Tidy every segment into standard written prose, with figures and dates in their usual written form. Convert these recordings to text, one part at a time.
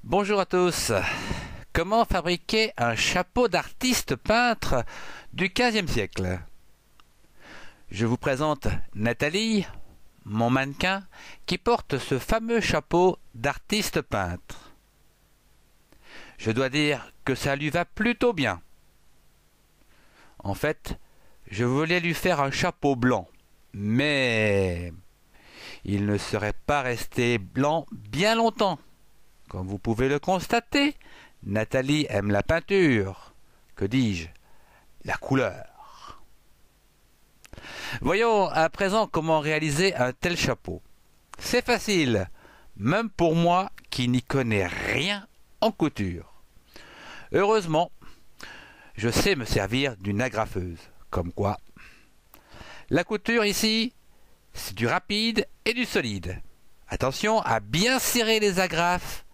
Bonjour à tous. Comment fabriquer un chapeau d'artiste peintre du XVe siècle? Je vous présente Nathalie, mon mannequin, qui porte ce fameux chapeau d'artiste peintre. Je dois dire que ça lui va plutôt bien. En fait, je voulais lui faire un chapeau blanc, mais il ne serait pas resté blanc bien longtemps. Comme vous pouvez le constater, Nathalie aime la peinture. Que dis-je? La couleur. Voyons à présent comment réaliser un tel chapeau. C'est facile, même pour moi qui n'y connais rien en couture. Heureusement, je sais me servir d'une agrafeuse. Comme quoi, la couture ici, c'est du rapide et du solide. Attention à bien serrer les agrafes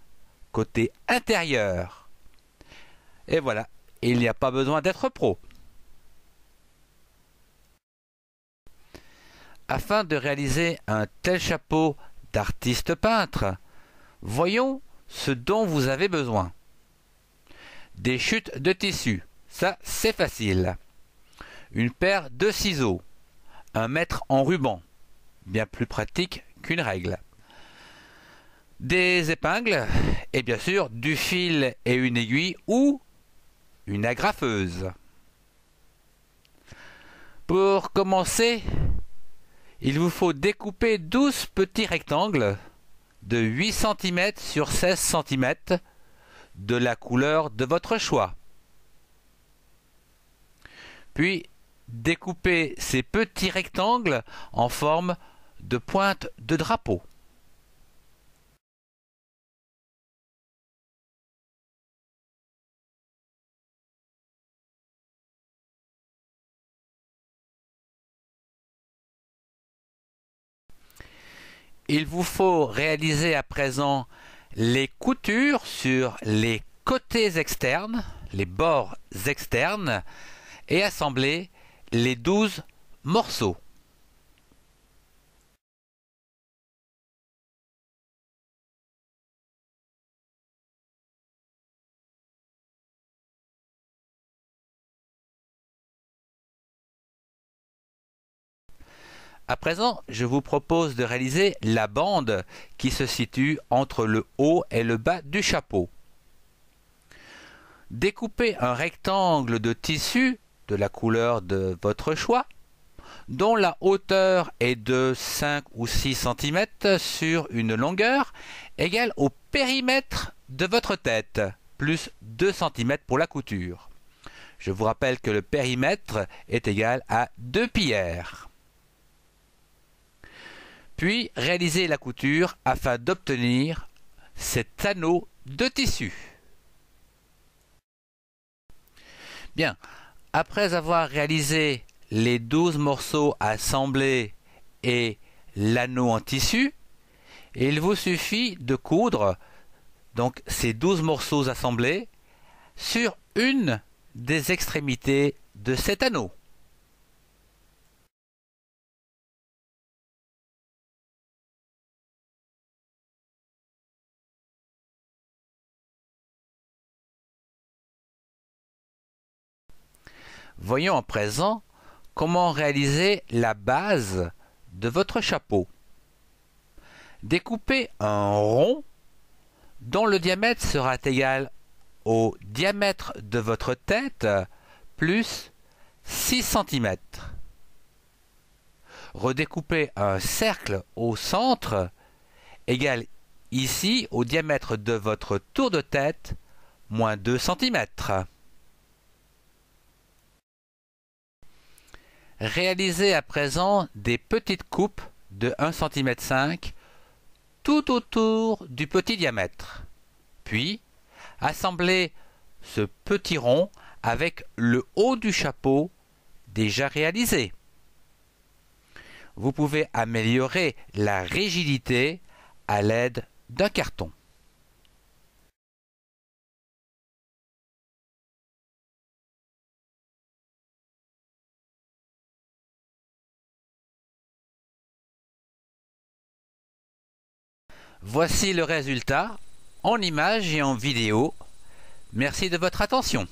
côté intérieur. Et voilà, il n'y a pas besoin d'être pro. Afin de réaliser un tel chapeau d'artiste peintre, voyons ce dont vous avez besoin. Des chutes de tissu, ça c'est facile. Une paire de ciseaux, un mètre en ruban, bien plus pratique qu'une règle. Des épingles et bien sûr du fil et une aiguille ou une agrafeuse. Pour commencer, il vous faut découper 12 petits rectangles de 8 cm sur 16 cm de la couleur de votre choix. Puis découpez ces petits rectangles en forme de pointe de drapeau. Il vous faut réaliser à présent les coutures sur les côtés externes, les bords externes, et assembler les 12 morceaux. À présent, je vous propose de réaliser la bande qui se situe entre le haut et le bas du chapeau. Découpez un rectangle de tissu de la couleur de votre choix, dont la hauteur est de 5 ou 6 cm sur une longueur égale au périmètre de votre tête, plus 2 cm pour la couture. Je vous rappelle que le périmètre est égal à 2 pierres. Puis réalisez la couture afin d'obtenir cet anneau de tissu. Bien, après avoir réalisé les 12 morceaux assemblés et l'anneau en tissu, il vous suffit de coudre donc ces 12 morceaux assemblés sur une des extrémités de cet anneau. Voyons à présent comment réaliser la base de votre chapeau. Découpez un rond dont le diamètre sera égal au diamètre de votre tête plus 6 cm. Redécoupez un cercle au centre égal ici au diamètre de votre tour de tête moins 2 cm. Réalisez à présent des petites coupes de 1,5 cm tout autour du petit diamètre. Puis, assemblez ce petit rond avec le haut du chapeau déjà réalisé. Vous pouvez améliorer la rigidité à l'aide d'un carton. Voici le résultat en images et en vidéo. Merci de votre attention.